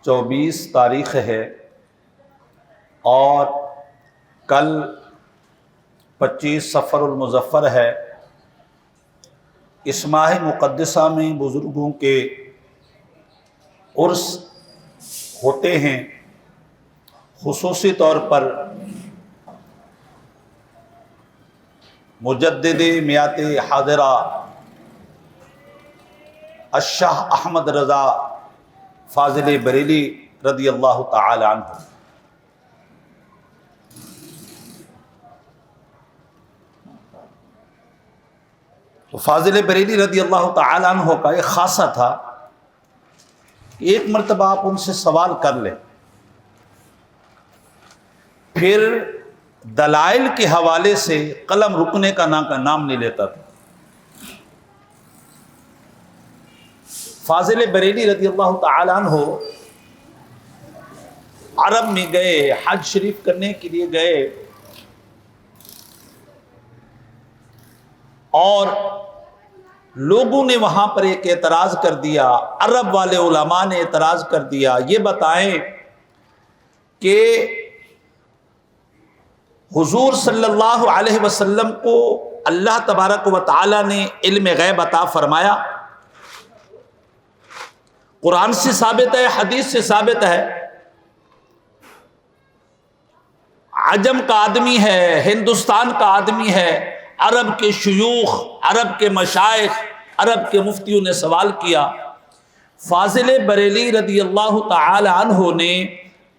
24 تاریخ ہے اور کل 25 صفر المظفر ہے۔ اس ماہ مقدسہ میں بزرگوں کے عرس ہوتے ہیں، خصوصی طور پر مجدد میات حاضرہ الشاہ احمد رضا فاضل بریلی رضی اللہ تعالی عنہ۔ تو فاضل بریلی رضی اللہ تعالی عنہ کا ایک خاصہ تھا، ایک مرتبہ آپ ان سے سوال کر لیں، پھر دلائل کے حوالے سے قلم رکنے کا نام نہیں لیتا تھا۔ فاضل بریلی رضی اللہ تعالی عنہ عرب میں گئے، حج شریف کرنے کے لیے گئے، اور لوگوں نے وہاں پر ایک اعتراض کر دیا، عرب والے علماء نے اعتراض کر دیا، یہ بتائیں کہ حضور صلی اللہ علیہ وسلم کو اللہ تبارک و تعالی نے علم غیب عطا فرمایا؟ قرآن سے ثابت ہے، حدیث سے ثابت ہے، عجم کا آدمی ہے، ہندوستان کا آدمی ہے، عرب کے شیوخ، عرب کے مشائخ، عرب کے مفتیوں نے سوال کیا۔ فاضل بریلی رضی اللہ تعالی عنہ نے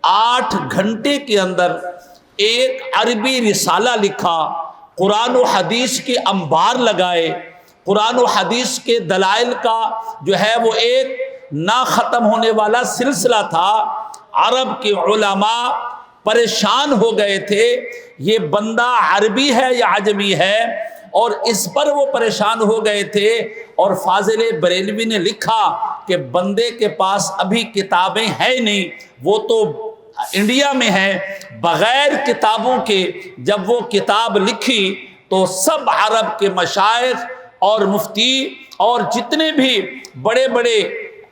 8 گھنٹے کے اندر ایک عربی رسالہ لکھا، قرآن و حدیث کے انبار لگائے، قرآن و حدیث کے دلائل کا جو ہے وہ ایک نہ ختم ہونے والا سلسلہ تھا۔ عرب کے علماء پریشان ہو گئے تھے، یہ بندہ عربی ہے یا عجمی ہے، اور اس پر وہ پریشان ہو گئے تھے۔ اور فاضل بریلوی نے لکھا کہ بندے کے پاس ابھی کتابیں ہیں نہیں، وہ تو انڈیا میں ہے، بغیر کتابوں کے جب وہ کتاب لکھی تو سب عرب کے مشائخ اور مفتی اور جتنے بھی بڑے بڑے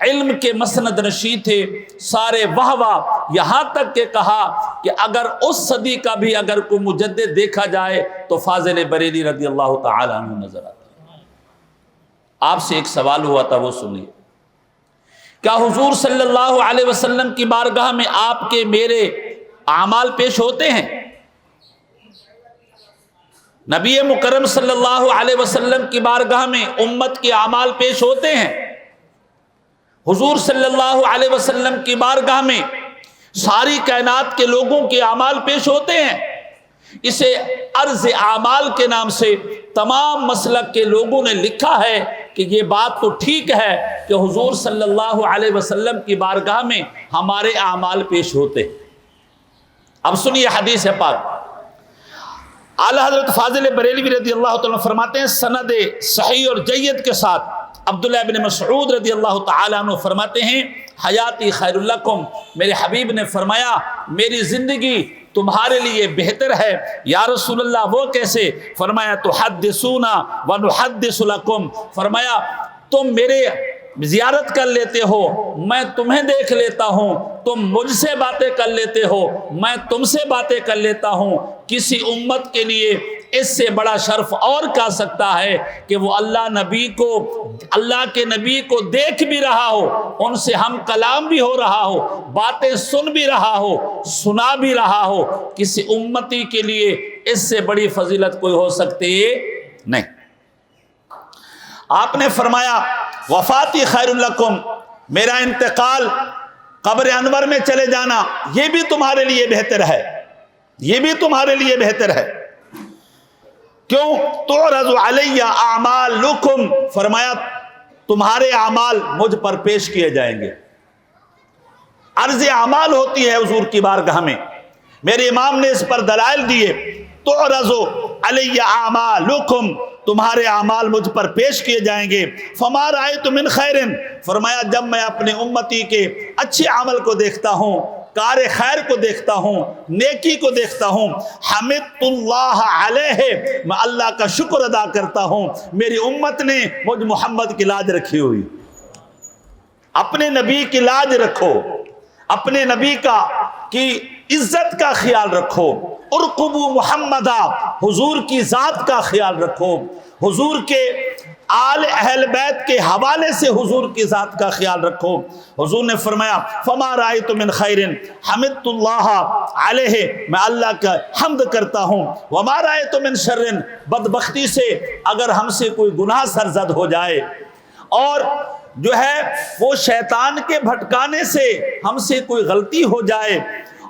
علم کے مسند نشین تھے سارے واہ واہ، یہاں تک کہ کہا کہ اگر اس صدی کا بھی اگر کوئی مجدد دیکھا جائے تو فاضل بریلی رضی اللہ تعالی عنہ نظر آتا ہے۔ آپ سے ایک سوال ہوا تھا، وہ سنیے، کیا حضور صلی اللہ علیہ وسلم کی بارگاہ میں آپ کے میرے اعمال پیش ہوتے ہیں؟ نبی مکرم صلی اللہ علیہ وسلم کی بارگاہ میں امت کے اعمال پیش ہوتے ہیں؟ حضور صلی اللہ علیہ وسلم کی بارگاہ میں ساری کائنات کے لوگوں کے اعمال پیش ہوتے ہیں؟ اسے عرض اعمال کے نام سے تمام مسلک کے لوگوں نے لکھا ہے کہ یہ بات تو ٹھیک ہے کہ حضور صلی اللہ علیہ وسلم کی بارگاہ میں ہمارے اعمال پیش ہوتے ہیں۔ اب سنیے حدیث پاک، اعلیٰ حضرت فاضل بریلوی رضی اللہ تعالیٰ فرماتے ہیں سند صحیح اور جید کے ساتھ، عبداللہ بن مسعود رضی اللہ تعالیٰ عنہ فرماتے ہیں حیاتی خیر لکم، میرے حبیب نے فرمایا میری زندگی تمہارے لیے بہتر ہے۔ یا رسول اللہ وہ کیسے؟ فرمایا تحدثونا ونحدث لکم، فرمایا تم میرے زیارت کر لیتے ہو، میں تمہیں دیکھ لیتا ہوں، تم مجھ سے باتیں کر لیتے ہو، میں تم سے باتیں کر لیتا ہوں۔ کسی امت کے لیے اس سے بڑا شرف اور کیا سکتا ہے کہ وہ اللہ کے نبی کو دیکھ بھی رہا ہو، ان سے ہم کلام بھی ہو رہا ہو، باتیں سن بھی رہا ہو، سنا بھی رہا ہو۔ کسی امتی کے لیے اس سے بڑی فضیلت کوئی ہو سکتی نہیں۔ آپ نے فرمایا وفاتی خیر لکم، میرا انتقال قبر انور میں چلے جانا یہ بھی تمہارے لیے بہتر ہے، یہ بھی تمہارے لیے بہتر ہے۔ کیوں؟ تعرض علی اعمالکم، فرمایا تمہارے اعمال مجھ پر پیش کیے جائیں گے۔ عرض اعمال ہوتی ہے حضور کی بارگاہ میں، میرے امام نے اس پر دلائل دیے، تعرض علی اعمالکم، تمہارے اعمال مجھ پر پیش کیے جائیں گے۔ فما رأیت من خیر، فرمایا جب میں اپنے امتی کے اچھے عمل کو دیکھتا ہوں، کار خیر کو دیکھتا ہوں، نیکی کو دیکھتا ہوں، حمدت اللہ علیہ، میں اللہ کا شکر ادا کرتا ہوں میری امت نے مجھ محمد کی لاج رکھی ہوئی۔ اپنے نبی کی لاج رکھو، اپنے نبی کا کی عزت کا خیال رکھو، ارقبوا محمدا، حضور کی ذات کا خیال رکھو، حضور کے آل اہل بیت کے حوالے سے حضور کی ذات کا خیال رکھو۔ حضور نے فرمایا فما رأیت من خیر حمدت اللہ علیہ، میں اللہ کا حمد کرتا ہوں، وما رأیت من شر، بدبختی سے اگر ہم سے کوئی گناہ سرزد ہو جائے اور جو ہے وہ شیطان کے بھٹکانے سے ہم سے کوئی غلطی ہو جائے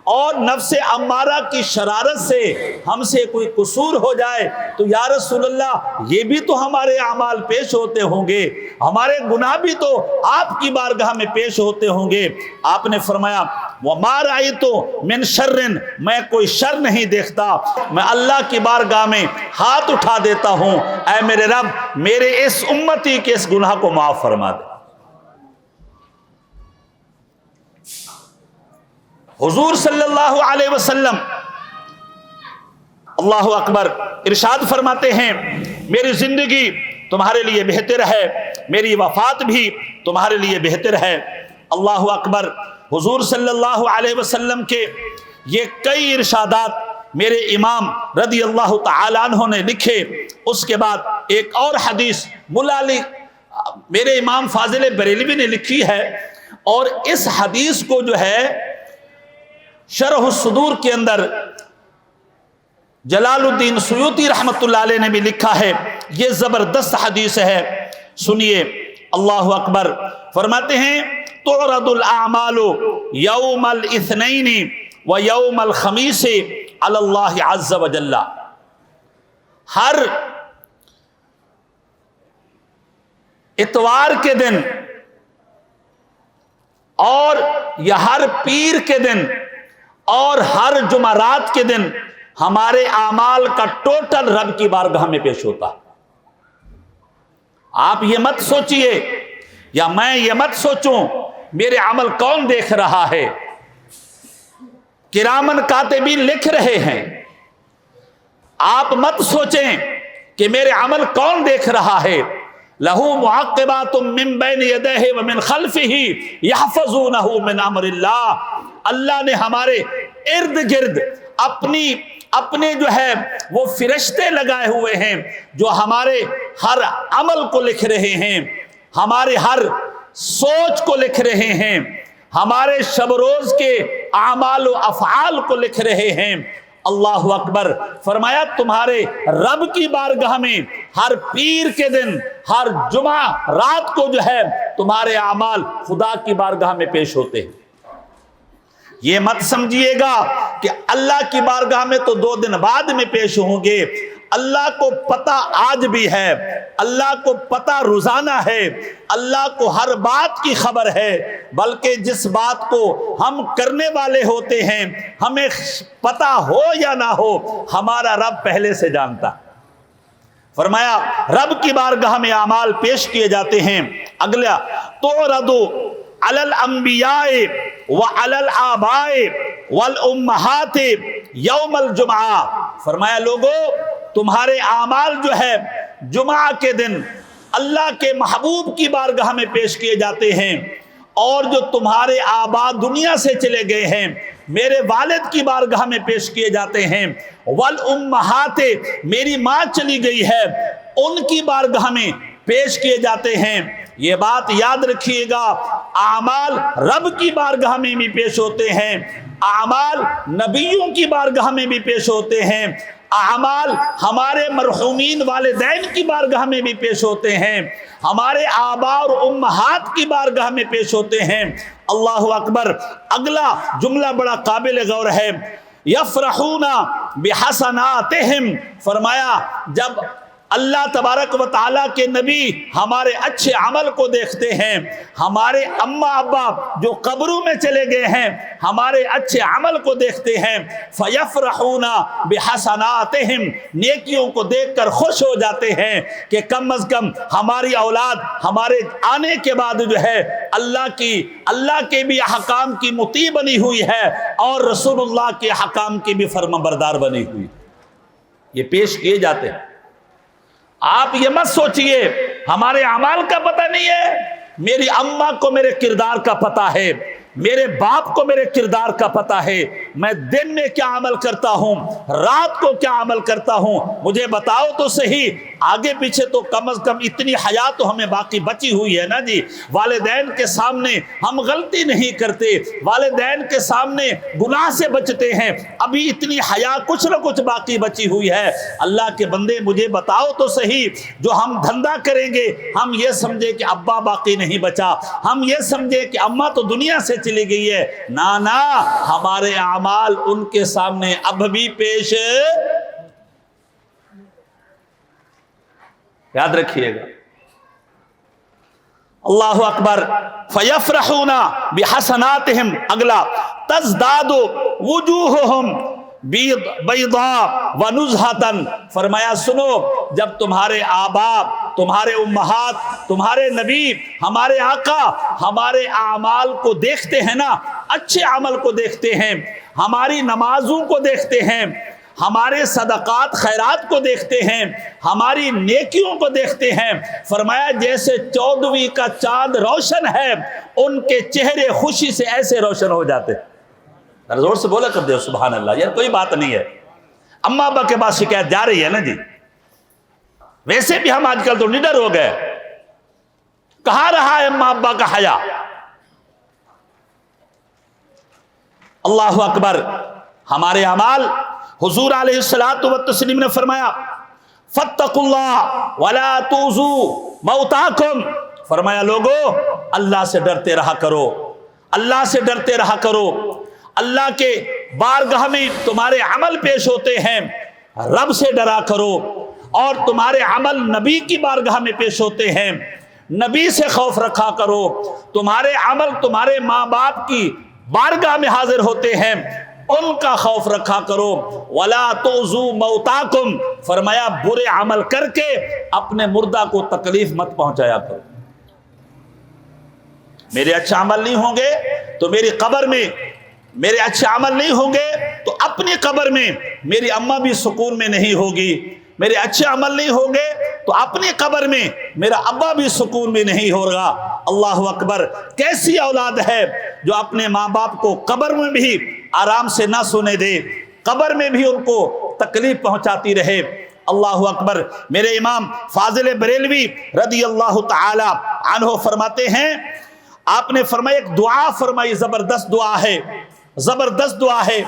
اور نفس امارہ کی شرارت سے ہم سے کوئی قصور ہو جائے تو یا رسول اللہ یہ بھی تو ہمارے اعمال پیش ہوتے ہوں گے، ہمارے گناہ بھی تو آپ کی بارگاہ میں پیش ہوتے ہوں گے۔ آپ نے فرمایا وَمَا رَأَيْتُ مِن شَرٍ، میں کوئی شر نہیں دیکھتا، میں اللہ کی بارگاہ میں ہاتھ اٹھا دیتا ہوں، اے میرے رب میرے اس امتی کے اس گناہ کو معاف فرما دے۔ حضور صلی اللہ علیہ وسلم اللہ اکبر ارشاد فرماتے ہیں میری زندگی تمہارے لیے بہتر ہے، میری وفات بھی تمہارے لیے بہتر ہے۔ اللہ اکبر۔ حضور صلی اللہ علیہ وسلم کے یہ کئی ارشادات میرے امام رضی اللہ تعالیٰ عنہ نے لکھے۔ اس کے بعد ایک اور حدیث مولا علی میرے امام فاضل بریلوی نے لکھی ہے، اور اس حدیث کو جو ہے شرح الصدور کے اندر جلال الدین سیوطی رحمت اللہ علیہ نے بھی لکھا ہے۔ یہ زبردست حدیث ہے، سنیے۔ اللہ اکبر۔ فرماتے ہیں تعرض الاعمال یوم الاثنین و یوم الخمیس علی اللہ عز وجل، ہر اتوار کے دن اور یا ہر پیر کے دن اور ہر جمعرات کے دن ہمارے اعمال کا ٹوٹل رب کی بارگاہ میں پیش ہوتا ہے۔ آپ یہ مت سوچئے یا میں یہ مت سوچوں میرے عمل کون دیکھ رہا ہے، کرامن کاتبین لکھ رہے ہیں۔ آپ مت سوچیں کہ میرے عمل کون دیکھ رہا ہے۔ لہو معقبات من بین یدیہ ومن خلفہ یحفظونہ من امر اللہ، اللہ نے ہمارے ارد گرد اپنے جو ہے وہ فرشتے لگائے ہوئے ہیں جو ہمارے ہر عمل کو لکھ رہے ہیں، ہمارے ہر سوچ کو لکھ رہے ہیں، ہمارے شب روز کے اعمال و افعال کو لکھ رہے ہیں۔ اللہ اکبر۔ فرمایا تمہارے رب کی بارگاہ میں ہر پیر کے دن، ہر جمعہ رات کو جو ہے تمہارے اعمال خدا کی بارگاہ میں پیش ہوتے ہیں۔ یہ مت سمجھیے گا کہ اللہ کی بارگاہ میں تو 2 دن بعد میں پیش ہوں گے۔ اللہ کو پتہ آج بھی ہے، اللہ کو پتہ روزانہ ہے، اللہ کو ہر بات کی خبر ہے، بلکہ جس بات کو ہم کرنے والے ہوتے ہیں ہمیں پتہ ہو یا نہ ہو ہمارا رب پہلے سے جانتا۔ فرمایا رب کی بارگاہ میں اعمال پیش کیے جاتے ہیں۔ اگلا تعرض علی الانبیاء وعلی الآباء والامہات یوم الجمعہ، فرمایا لوگو تمہارے اعمال جو ہے جمعہ کے دن اللہ کے محبوب کی بارگاہ میں پیش کیے جاتے ہیں، اور جو تمہارے آبا دنیا سے چلے گئے ہیں میرے والد کی بارگاہ میں پیش کیے جاتے ہیں، والامہات میری ماں چلی گئی ہے ان کی بارگاہ میں پیش کیے جاتے ہیں۔ یہ بات یاد رکھیے گا، اعمال رب کی بارگاہ میں بھی پیش ہوتے ہیں، اعمال نبیوں کی بارگاہ میں بھی پیش ہوتے ہیں، اعمال ہمارے مرحومین والدین کی بارگاہ میں بھی پیش ہوتے ہیں، ہمارے آبا اور امہات کی بارگاہ میں پیش ہوتے ہیں۔ اللہ اکبر۔ اگلا جملہ بڑا قابل غور ہے، یفرحون بحسناتہم، فرمایا جب اللہ تبارک و تعالیٰ کے نبی ہمارے اچھے عمل کو دیکھتے ہیں، ہمارے اماں ابا جو قبروں میں چلے گئے ہیں ہمارے اچھے عمل کو دیکھتے ہیں، فَيَفْرَحُونَ بِحَسَنَاتِهِمْ، نیکیوں کو دیکھ کر خوش ہو جاتے ہیں کہ کم از کم ہماری اولاد ہمارے آنے کے بعد جو ہے اللہ کے بھی احکام کی مطیع بنی ہوئی ہے اور رسول اللہ کے احکام کی بھی فرمانبردار بنی ہوئی۔ یہ پیش کیے جاتے ہیں۔ آپ یہ مت سوچئے ہمارے اعمال کا پتہ نہیں ہے، میری اماں کو میرے کردار کا پتہ ہے، میرے باپ کو میرے کردار کا پتہ ہے، میں دن میں کیا عمل کرتا ہوں، رات کو کیا عمل کرتا ہوں، مجھے بتاؤ تو صحیح۔ آگے پیچھے تو کم از کم اتنی حیا تو ہمیں باقی بچی ہوئی ہے نا جی۔ والدین کے سامنے ہم غلطی نہیں کرتے، والدین کے سامنے گناہ سے بچتے ہیں، ابھی اتنی حیا کچھ نہ کچھ باقی بچی ہوئی ہے۔ اللہ کے بندے مجھے بتاؤ تو صحیح، جو ہم دھندا کریں گے ہم یہ سمجھے کہ ابا باقی نہیں بچا، ہم یہ سمجھے کہ اماں تو دنیا سے چلی گئی ہے، نا ہمارے اعمال ان کے سامنے اب بھی پیش۔ یاد رکھیے گا، اللہ اکبر۔ فیفرحون بحسناتہم، اگلا تزداد وجوہہم بیضاء ونزہۃ، فرمایا سنو، جب تمہارے آبا، تمہارے امہات، تمہارے نبی، ہمارے آقا ہمارے اعمال کو دیکھتے ہیں نا، اچھے عمل کو دیکھتے ہیں، ہماری نمازوں کو دیکھتے ہیں، ہمارے صدقات خیرات کو دیکھتے ہیں، ہماری نیکیوں کو دیکھتے ہیں، فرمایا جیسے 14ویں کا چاند روشن ہے، ان کے چہرے خوشی سے ایسے روشن ہو جاتے۔ زور سے بولا کر دے سبحان اللہ، یار کوئی بات نہیں ہے۔ اماں ابا کے بعد شکایت جا رہی ہے نا جی، ویسے بھی ہم آج کل تو نڈر ہو گئے، کہاں رہا ہے اماں ابا کا حیا؟ اللہ اکبر۔ ہمارے اعمال، حضور علیہ الصلوۃ والتسلیم نے فرمایا فاتقوا اللہ ولا توزوا موتاکم، فرمایا لوگو اللہ سے ڈرتے رہا کرو، اللہ سے ڈرتے رہا کرو۔ اللہ کے بارگاہ میں تمہارے عمل پیش ہوتے ہیں، رب سے ڈرا کرو، اور تمہارے عمل نبی کی بارگاہ میں پیش ہوتے ہیں، نبی سے خوف رکھا کرو۔ تمہارے عمل تمہارے ماں باپ کی بارگاہ میں حاضر ہوتے ہیں، ان کا خوف رکھا کرو۔ وَلَا تُؤْذُوا مَوْتَاكُمْ، فرمایا برے عمل کر کے اپنے مردہ کو تکلیف مت پہنچایا کرو۔ میرے اچھے عمل نہیں ہوں گے تو میری قبر میں، میرے اچھے عمل نہیں ہوں گے تو اپنی قبر میں میری اماں بھی سکون میں نہیں ہوگی، میرے اچھے عمل نہیں ہوں گے تو اپنی قبر میں میرا ابا بھی سکون میں نہیں ہوگا۔ اللہ اکبر۔ کیسی اولاد ہے جو اپنے ماں باپ کو قبر میں بھی آرام سے نہ سونے دے، قبر میں بھی ان کو تکلیف پہنچاتی رہے۔ اللہ اکبر۔ میرے امام فاضل بریلوی رضی اللہ تعالی عنہ فرماتے ہیں، آپ نے فرمایا ایک دعا فرمائی، زبردست دعا ہے، زبردست دعا ہے۔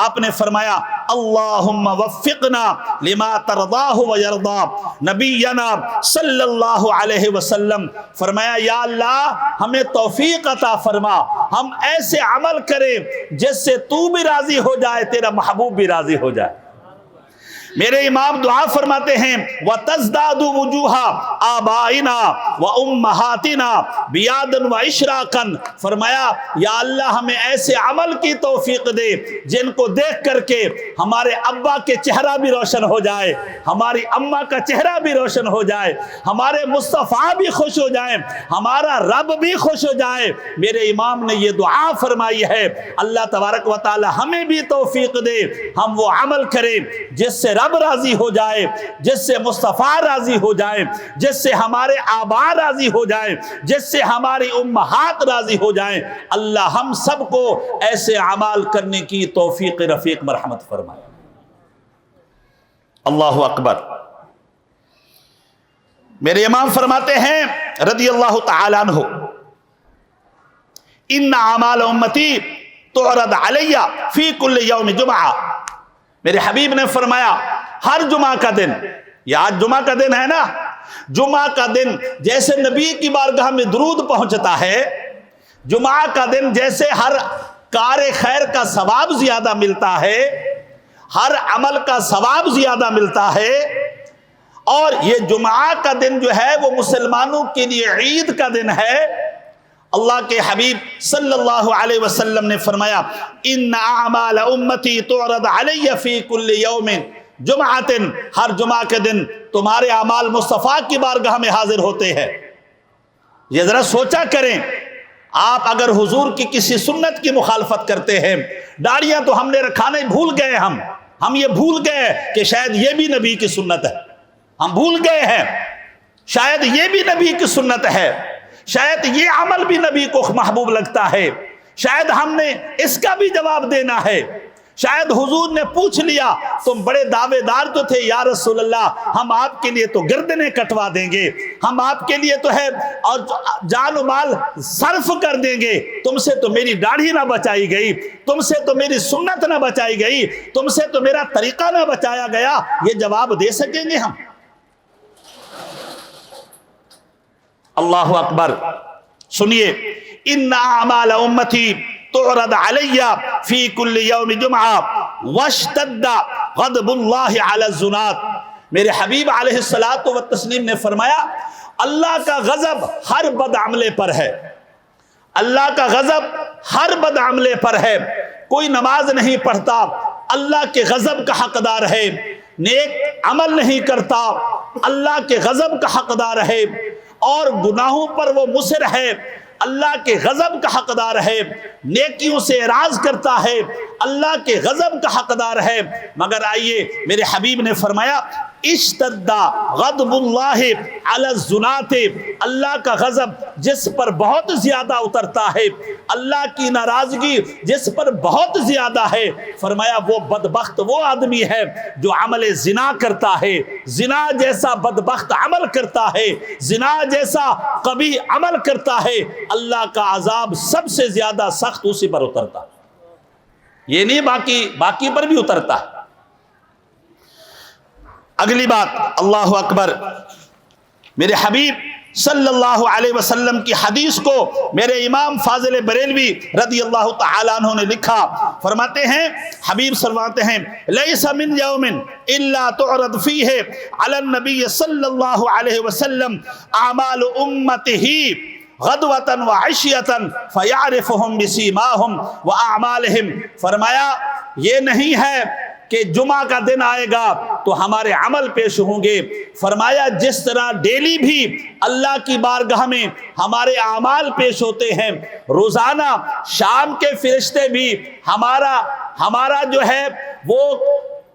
آپ نے فرمایا اللہم وفقنا لما ترضاہ ویرضا نبینا صلی اللہ علیہ وسلم، فرمایا یا اللہ ہمیں توفیق عطا فرما، ہم ایسے عمل کریں جس سے تو بھی راضی ہو جائے، تیرا محبوب بھی راضی ہو جائے۔ میرے امام دعا فرماتے ہیں وَتَزْدَادُ وُجُوهَ آبَائِنَا وَأُمَّهَاتِنَا بِيَادًا وَإِشْرَاقًا، فرمایا یا اللہ ہمیں ایسے عمل کی توفیق دے جن کو دیکھ کر کے ہمارے ابا کے چہرہ بھی روشن ہو جائے، ہماری اماں کا چہرہ بھی روشن ہو جائے، ہمارے مصطفیٰ بھی خوش ہو جائیں، ہمارا رب بھی خوش ہو جائے۔ میرے امام نے یہ دعا فرمائی ہے، اللہ تبارک و تعالی ہمیں بھی توفیق دے، ہم وہ عمل کریں جس سے رب راضی ہو جائے، جس سے مصطفیٰ راضی ہو جائے، جس سے ہمارے آبا راضی ہو جائیں، جس سے ہماری امہات راضی ہو جائیں۔ اللہ ہم سب کو ایسے اعمال کرنے کی توفیق رفیق مرحمت فرمائے۔ اللہ اکبر۔ میرے امام فرماتے ہیں رضی اللہ تعالی عنہ ان اعمال امتی تعرض علی فی کل یوم جمعہ، میرے حبیب نے فرمایا ہر جمعہ کا دن، یہ آج جمعہ کا دن ہے نا، جمعہ کا دن جیسے نبی کی بارگاہ میں درود پہنچتا ہے، جمعہ کا دن جیسے ہر کار خیر کا ثواب زیادہ ملتا ہے، ہر عمل کا ثواب زیادہ ملتا ہے، اور یہ جمعہ کا دن جو ہے وہ مسلمانوں کے لیے عید کا دن ہے۔ اللہ کے حبیب صلی اللہ علیہ وسلم نے فرمایا ان اعمال امتی تعرض علی فی کل یوم جمعۃ، ہر جمعہ کے دن تمہارے اعمال مصطفیٰ کی بارگاہ میں حاضر ہوتے ہیں۔ یہ ذرا سوچا کریں، آپ اگر حضور کی کسی سنت کی مخالفت کرتے ہیں، داڑیاں تو ہم نے رکھانے بھول گئے، ہم یہ بھول گئے کہ شاید یہ بھی نبی کی سنت ہے، ہم بھول گئے ہیں شاید یہ بھی نبی کی سنت ہے، شاید یہ عمل بھی نبی کو محبوب لگتا ہے، شاید ہم نے اس کا بھی جواب دینا ہے. شاید حضور نے پوچھ لیا تم بڑے دعوے دار تو تھے یا رسول اللہ، ہم آپ کے لیے تو گردنیں کٹوا دیں گے، ہم آپ کے لیے تو ہے اور جان و مال صرف کر دیں گے، تم سے تو میری داڑھی نہ بچائی گئی، تم سے تو میری سنت نہ بچائی گئی، تم سے تو میرا طریقہ نہ بچایا گیا. یہ جواب دے سکیں گے ہم؟ اللہ اکبر. سنیے، ان اعمال امتی تعرض علی فی کل یوم جمعہ واشتد غضب اللہ علی الزنات. میرے حبیب علیہ الصلوۃ والتسلیم نے فرمایا اللہ کا غضب ہر بد عملے پر ہے، اللہ کا غضب ہر بد عملے پر ہے. کوئی نماز نہیں پڑھتا اللہ کے غضب کا حقدار ہے، نیک عمل نہیں کرتا اللہ کے غضب کا حقدار ہے، اور گناہوں پر وہ مصر ہے اللہ کے غضب کا حقدار ہے، نیکیوں سے اعراض کرتا ہے اللہ کے غضب کا حقدار ہے. مگر آئیے میرے حبیب نے فرمایا اشتد غضب اللہ علی الزنات، اللہ کا غضب جس پر بہت زیادہ اترتا ہے، اللہ کی ناراضگی جس پر بہت زیادہ ہے، فرمایا وہ بدبخت وہ آدمی ہے جو عمل زنا کرتا ہے، زنا جیسا بدبخت عمل کرتا ہے، زنا جیسا قبیح عمل کرتا ہے، اللہ کا عذاب سب سے زیادہ سخت اسی پر اترتا. یہ نہیں باقی پر بھی اترتا. اگلی بات، اللہ اکبر. میرے حبیب صلی اللہ علیہ وسلم کی حدیث کو میرے امام فاضل بریلوی رضی اللہ تعالیٰ عنہ نے لکھا. فرماتے ہیں حبیب فرماتے ہیں لیس من یوم الا تعرض فیہ علی النبی صلی اللہ علیہ وسلم اعمال امتہ غدوۃ وعشیۃ فیعرفہم بسیماہم واعمالہم. فرمایا یہ نہیں ہے کہ جمعہ کا دن آئے گا تو ہمارے عمل پیش ہوں گے. فرمایا جس طرح ڈیلی بھی اللہ کی بارگاہ میں ہمارے اعمال پیش ہوتے ہیں، روزانہ شام کے فرشتے بھی ہمارا جو ہے وہ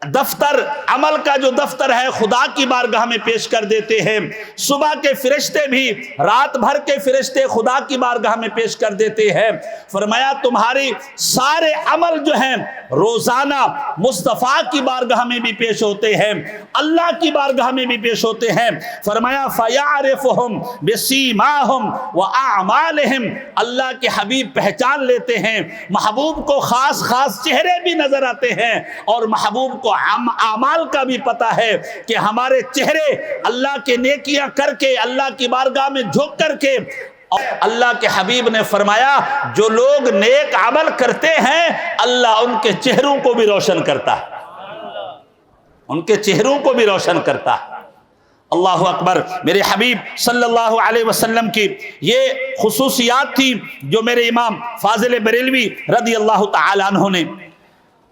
دفتر عمل کا جو دفتر ہے خدا کی بارگاہ میں پیش کر دیتے ہیں، صبح کے فرشتے بھی رات بھر کے فرشتے خدا کی بارگاہ میں پیش کر دیتے ہیں. فرمایا تمہاری سارے عمل جو ہیں روزانہ مصطفیٰ کی بارگاہ میں بھی پیش ہوتے ہیں، اللہ کی بارگاہ میں بھی پیش ہوتے ہیں. فرمایا فَيَعْرِفُهُمْ بِسِيمَاهُمْ وَأَعْمَالِهِمْ. اللہ کے حبیب پہچان لیتے ہیں، محبوب کو خاص چہرے بھی نظر آتے ہیں، اور محبوب کو اعمال کا بھی پتہ ہے کہ ہمارے چہرے اللہ کے نیکیاں کر کے اللہ کی بارگاہ میں جھک کر کے. اور اللہ کے حبیب نے فرمایا جو لوگ نیک عمل کرتے ہیں اللہ ان کے چہروں کو بھی روشن کرتا ہے، ان کے چہروں کو بھی روشن کرتا ہے. اللہ اکبر. میرے حبیب صلی اللہ علیہ وسلم کی یہ خصوصیات تھی جو میرے امام فاضل بریلوی رضی اللہ تعالیٰ عنہ نے.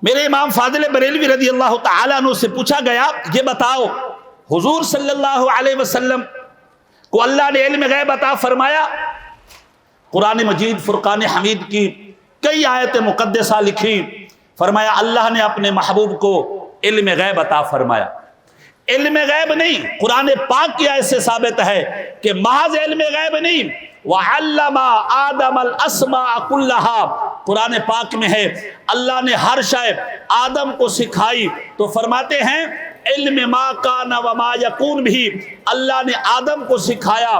میرے امام فاضل بریلوی رضی اللہ تعالیٰ عنہ سے پوچھا گیا یہ بتاؤ حضور صلی اللہ علیہ وسلم کو اللہ نے علم غیب عطا فرمایا؟ قرآن مجید فرقان حمید کی کئی آیت مقدسہ لکھی. فرمایا اللہ نے اپنے محبوب کو علم غیب عطا فرمایا. علم غیب نہیں، قرآن پاک کی آیت سے ثابت ہے کہ محض علم غیب نہیں، وَعَلَّمَ آدَمَ الْأَسْمَاءَ كُلَّهَا. قرآن پاک میں ہے اللہ نے ہر شے آدم کو سکھائی. تو فرماتے ہیں علم ما کان وما یکون بھی اللہ نے آدم کو سکھایا.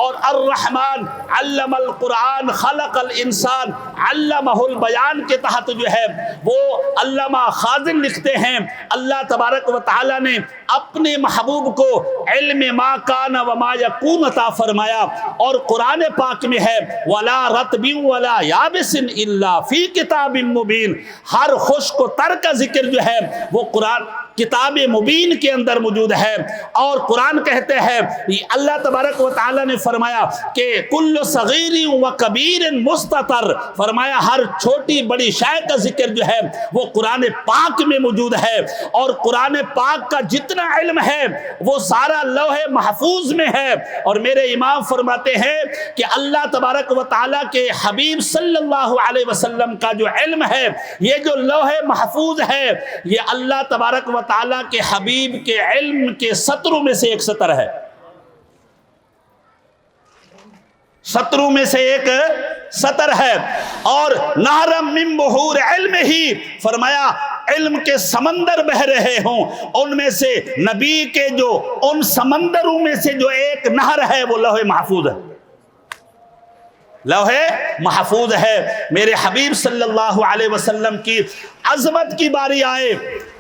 اور الرحمن علم القرآن خلق الانسان علمہ البیان کے تحت جو ہے وہ علامہ خازن لکھتے ہیں اللہ تبارک و تعالی نے اپنے محبوب کو علم ما کان وما یکون عطا فرمایا. اور قرآن پاک میں ہے ولا رطب ولا یابس الا فی کتاب مبین. ہر خشک و تر کا ذکر جو ہے وہ قرآن کتاب مبین کے اندر موجود ہے. اور قرآن کہتے ہیں اللہ تبارک و تعالی نے فرمایا کہ کل صغیر و کبیر مستتر. فرمایا ہر چھوٹی بڑی شے کا ذکر جو ہے وہ قرآن پاک میں موجود ہے. اور قرآن پاک کا جتنا علم ہے وہ سارا لوح محفوظ میں ہے. اور میرے امام فرماتے ہیں کہ اللہ تبارک و تعالی کے حبیب صلی اللہ علیہ وسلم کا جو علم ہے یہ جو لوح محفوظ ہے یہ اللہ تبارک و تعالیٰ کے حبیب کے علم کے سطروں میں سے ایک سطر ہے. سطروں میں سے ایک سطر ہے، اور نہرم من بحور علم ہی، فرمایا علم کے سمندر بہ رہے ہوں، ان میں سے نبی کے جو ان سمندروں میں سے جو ایک نہر ہے وہ لوح محفوظ ہے، لوح محفوظ ہے۔ میرے حبیب صلی اللہ علیہ وسلم کی عظمت کی باری آئے،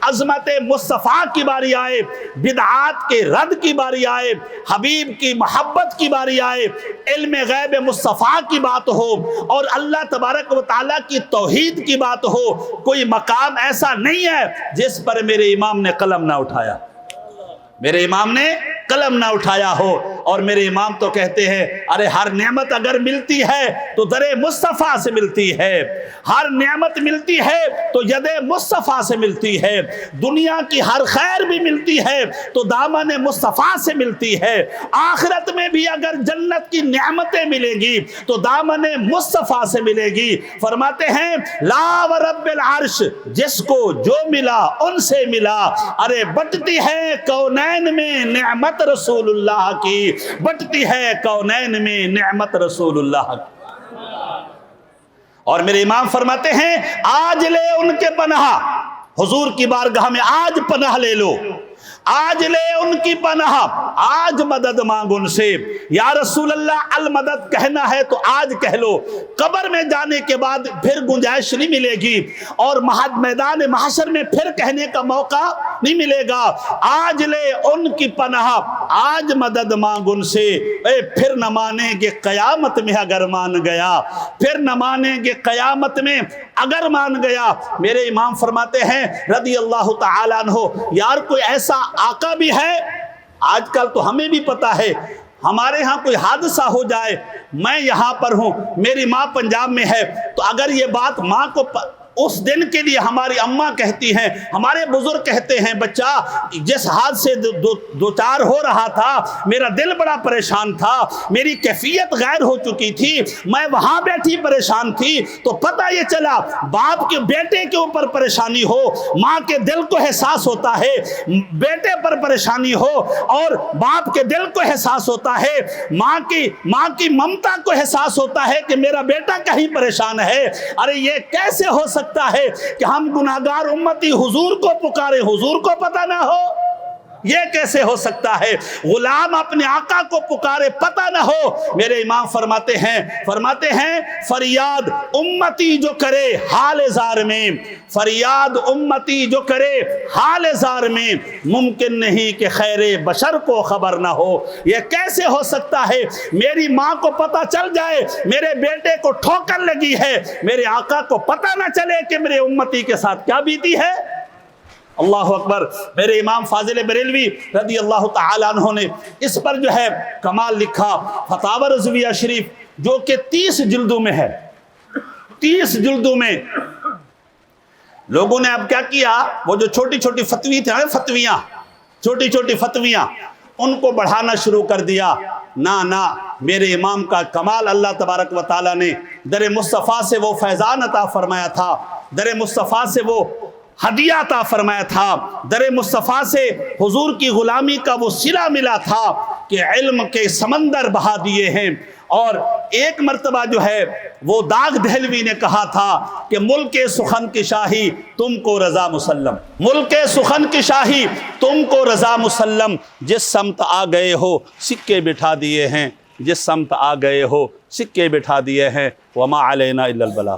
عظمت مصطفیٰ کی باری آئے، بدعات کے رد کی باری آئے، حبیب کی محبت کی باری آئے، علم غیب مصطفیٰ کی بات ہو، اور اللہ تبارک و تعالیٰ کی توحید کی بات ہو، کوئی مقام ایسا نہیں ہے جس پر میرے امام نے قلم نہ اٹھایا، میرے امام نے قلم نہ اٹھایا ہو۔ اور میرے امام تو کہتے ہیں ارے ہر نعمت اگر ملتی ہے تو در مصطفیٰ سے ملتی ہے، ہر نعمت ملتی ہے تو ید مصطفیٰ سے ملتی ہے، دنیا کی ہر خیر بھی ملتی ہے تو دامن مصطفیٰ سے ملتی ہے، آخرت میں بھی اگر جنت کی نعمتیں ملیں گی تو دامن مصطفیٰ سے ملے گی۔ فرماتے ہیں لا ورب العرش، جس کو جو ملا ان سے ملا، ارے بٹتی ہے کونین میں نعمت رسول اللہ کی، بٹتی ہے کونین میں نعمت رسول اللہ کی۔ اور میرے امام فرماتے ہیں آج لے ان کے پناہ، حضور کی بارگاہ میں آج پناہ لے لو، آج لے ان کی پناہ، آج مدد مانگ ان سے۔ یا رسول اللہ المدد کہنا ہے تو آج کہہ لو، قبر میں جانے کے بعد پھر گنجائش نہیں ملے گی، اور میدان محشر میں پھر کہنے کا موقع نہیں ملے گا۔ آج لے ان کی پناہ، آج مدد مانگ ان سے، پھر نہ مانیں گے قیامت میں اگر مان گیا، پھر نہ مانیں گے قیامت میں اگر مان گیا۔ میرے امام فرماتے ہیں رضی اللہ تعالیٰ عنہ، یار کوئی ایسا آقا بھی ہے، آج کل تو ہمیں بھی پتا ہے، ہمارے ہاں کوئی حادثہ ہو جائے، میں یہاں پر ہوں، میری ماں پنجاب میں ہے، تو اگر یہ بات ماں کو اس دن کے لیے ہماری اماں کہتی ہیں، ہمارے بزرگ کہتے ہیں بچہ جس حادثے سے دو چار ہو رہا تھا میرا دل بڑا پریشان تھا، میری کیفیت غیر ہو چکی تھی، میں وہاں بیٹھی پریشان تھی، تو پتہ یہ چلا باپ کے بیٹے کے اوپر پریشانی ہو، ماں کے دل کو احساس ہوتا ہے، بیٹے پر پریشانی ہو اور باپ کے دل کو احساس ہوتا ہے، ماں کی ممتا کو احساس ہوتا ہے کہ میرا بیٹا کہیں پریشان ہے۔ ارے یہ کیسے ہو سکتا ہے کہ ہم گناہگار امتی حضور کو پکارے، حضور کو پتہ نہ ہو؟ یہ کیسے ہو سکتا ہے؟ غلام اپنے آقا کو پکارے پتہ نہ ہو؟ میرے امام فرماتے ہیں فریاد امتی جو کرے حال زار میں، فریاد امتی جو کرے حال زار میں، ممکن نہیں کہ خیر بشر کو خبر نہ ہو۔ یہ کیسے ہو سکتا ہے میری ماں کو پتہ چل جائے میرے بیٹے کو ٹھوکر لگی ہے، میرے آقا کو پتہ نہ چلے کہ میرے امتی کے ساتھ کیا بیتی ہے؟ اللہ اکبر۔ میرے امام فاضل بریلوی رضی اللہ تعالیٰ عنہ نے اس پر جو ہے کمال لکھا، فتاوی رضویہ شریف، جو کہ 30 جلدوں میں ہے، 30 جلدوں میں۔ لوگوں نے اب کیا کیا، وہ جو چھوٹی چھوٹی فتوی تھے، فتویاں، چھوٹی چھوٹی فتویاں، ان کو بڑھانا شروع کر دیا۔ نہ میرے امام کا کمال اللہ تبارک و تعالیٰ نے در مصطفیٰ سے وہ فیضان عطا فرمایا تھا، در مصطفیٰ سے وہ ہدیہ عطا فرمایا تھا، در مصطفیٰ سے حضور کی غلامی کا وہ صلہ ملا تھا کہ علم کے سمندر بہا دیے ہیں۔ اور ایک مرتبہ جو ہے وہ داغ دہلوی نے کہا تھا کہ ملک سخن کی شاہی تم کو رضا مسلم، ملک سخن کی شاہی تم کو رضا مسلم، جس سمت آ گئے ہو سکے بٹھا دیے ہیں، جس سمت آ گئے ہو سکے بٹھا دیے ہیں، وما علینا الا البلاغ۔